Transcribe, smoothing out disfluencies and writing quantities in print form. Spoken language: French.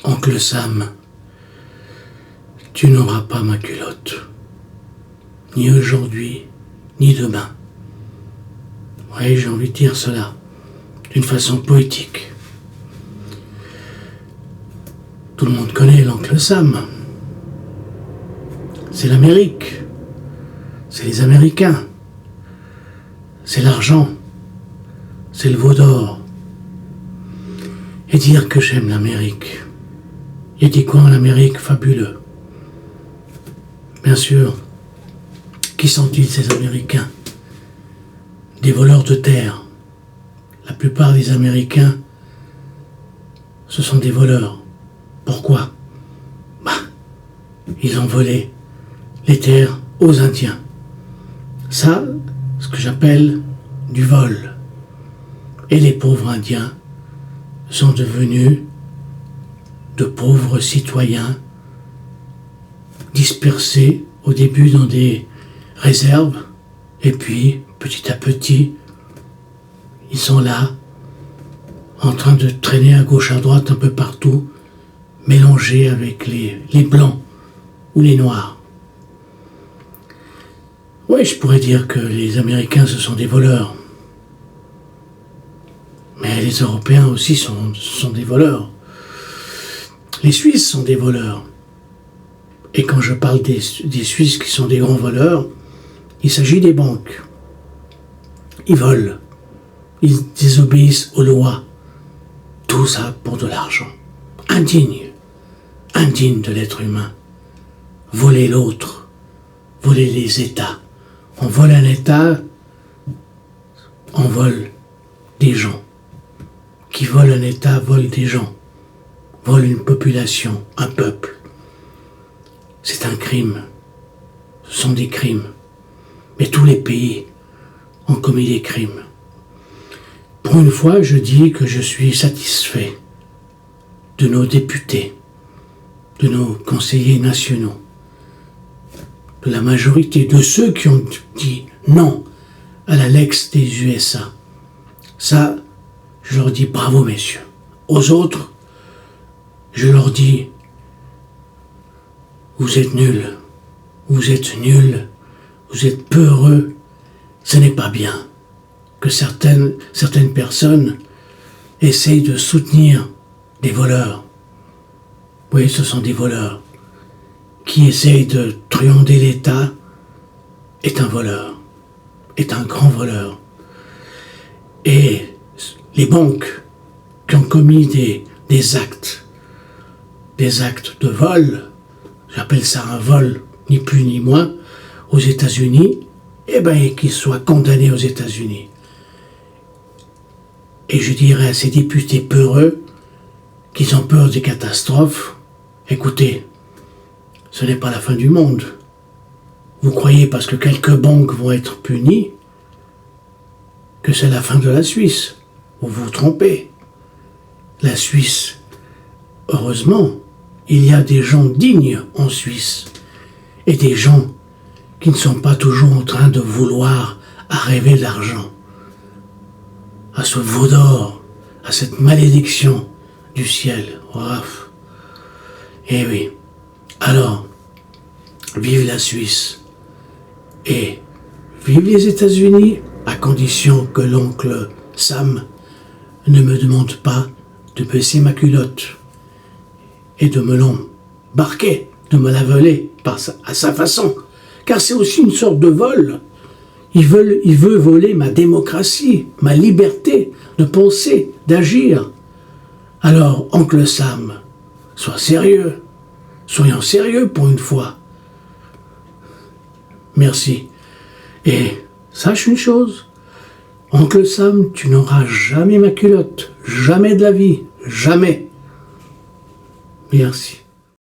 Oncle Sam, tu n'auras pas ma culotte. Ni aujourd'hui, ni demain. Oui, j'ai envie de dire cela, d'une façon poétique. Tout le monde connaît l'oncle Sam. C'est l'Amérique. C'est les Américains. C'est l'argent. C'est le veau d'or. Et dire que j'aime l'Amérique. Il y a des coins en Amérique fabuleux. Bien sûr, qui sont-ils ces Américains? Des voleurs de terre. La plupart des Américains, ce sont des voleurs. Pourquoi? Ils ont volé les terres aux Indiens. Ça, ce que j'appelle du vol. Et les pauvres Indiens sont devenus de pauvres citoyens dispersés au début dans des réserves, et puis petit à petit, ils sont là, en train de traîner à gauche à droite un peu partout, mélangés avec les blancs ou les noirs. Oui, je pourrais dire que les Américains, ce sont des voleurs. Mais les Européens aussi sont des voleurs. Les Suisses sont des voleurs. Et quand je parle des Suisses qui sont des grands voleurs, il s'agit des banques. Ils volent. Ils désobéissent aux lois. Tout ça pour de l'argent. Indigne. Indigne de l'être humain. Voler l'autre. Voler les États. On vole un État, on vole des gens. Qui vole un État vole des gens. Vole une population, un peuple. C'est un crime. Ce sont des crimes. Mais tous les pays ont commis des crimes. Pour une fois, je dis que je suis satisfait de nos députés, de nos conseillers nationaux, de la majorité, de ceux qui ont dit non à la Lex des USA. Ça, je leur dis bravo, messieurs. Aux autres, je leur dis, vous êtes nuls, vous êtes nuls, vous êtes peureux. Ce n'est pas bien que certaines personnes essayent de soutenir des voleurs. Oui, ce sont des voleurs. Qui essaye de truander l'État est un voleur, est un grand voleur. Et les banques qui ont commis des actes de vol, j'appelle ça un vol, ni plus ni moins, aux États-Unis, eh bien, qu'ils soient condamnés aux États-Unis. Et je dirais à ces députés peureux, qu'ils ont peur des catastrophes, écoutez, ce n'est pas la fin du monde. Vous croyez, parce que quelques banques vont être punies, que c'est la fin de la Suisse. Vous vous trompez. La Suisse, heureusement, il y a des gens dignes en Suisse. Et des gens qui ne sont pas toujours en train de vouloir à rêver d'argent. À ce veau d'or, à cette malédiction du ciel. Ouf. Eh oui. Alors, vive la Suisse et vive les États-Unis, à condition que l'oncle Sam ne me demande pas de baisser ma culotte et de me l'embarquer, de me la voler à sa façon. Car c'est aussi une sorte de vol. Il veut voler ma démocratie, ma liberté de penser, d'agir. Alors, oncle Sam, sois sérieux. Soyons sérieux pour une fois. Merci. Et sache une chose, oncle Sam, tu n'auras jamais ma culotte. Jamais de la vie. Jamais. Merci.